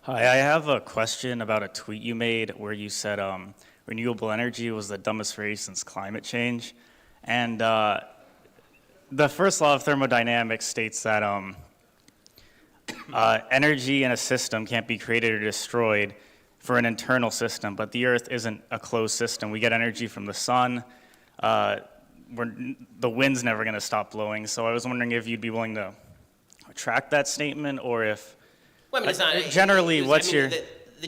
Hi, I have a question about a tweet you made where you said renewable energy was the dumbest phrase since climate change. And the first law of thermodynamics states that energy in a system can't be created or destroyed for an internal system, but the Earth isn't a closed system. We get energy from the sun. Uh, the wind's never going to stop blowing. So I was wondering if you'd be willing to retract that statement, or if Well, I mean, it's not. generally, what's I mean,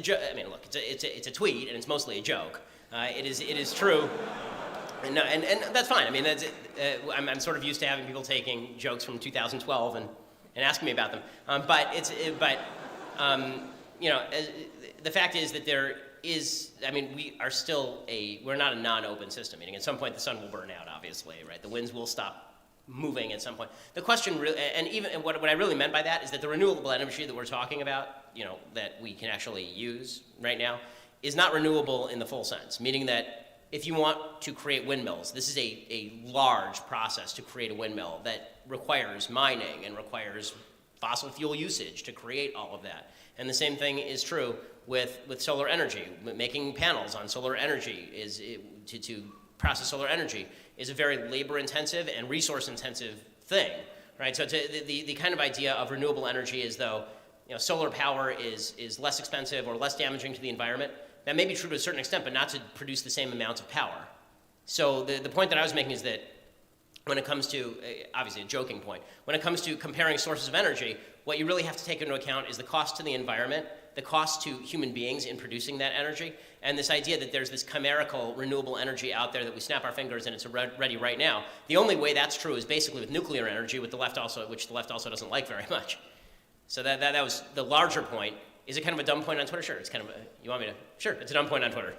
your... I mean, look, it's a tweet, and it's mostly a joke. It is true, and that's fine. I mean, I'm sort of used to having people taking jokes from 2012 and asking me about them. You know, the fact is that there is. I mean, we're not a non-open system. Meaning, at some point, the sun will burn out. Obviously, right? The winds will stop moving at some point. The question really, and what I really meant by that is that the renewable energy that we're talking about, you know, that we can actually use right now, is not renewable in the full sense. Meaning that if you want to create windmills, this is a large process to create a windmill that requires mining and requires fossil fuel usage to create all of that. And the same thing is true with solar energy. Making panels on solar energy to process solar energy is a very labor-intensive and resource-intensive thing, right? So the kind of idea of renewable energy is though, you know, solar power is less expensive or less damaging to the environment. That may be true to a certain extent, but not to produce the same amount of power. So the point that I was making is that when it comes to, obviously a joking point, when it comes to comparing sources of energy, what you really have to take into account is the cost to the environment, the cost to human beings in producing that energy, and this idea that there's this chimerical renewable energy out there that we snap our fingers and it's ready right now. The only way that's true is basically with nuclear energy, which the left also doesn't like very much. So that was the larger point. Is it kind of a dumb point on Twitter? Sure, it's kind of you want me to? Sure, it's a dumb point on Twitter.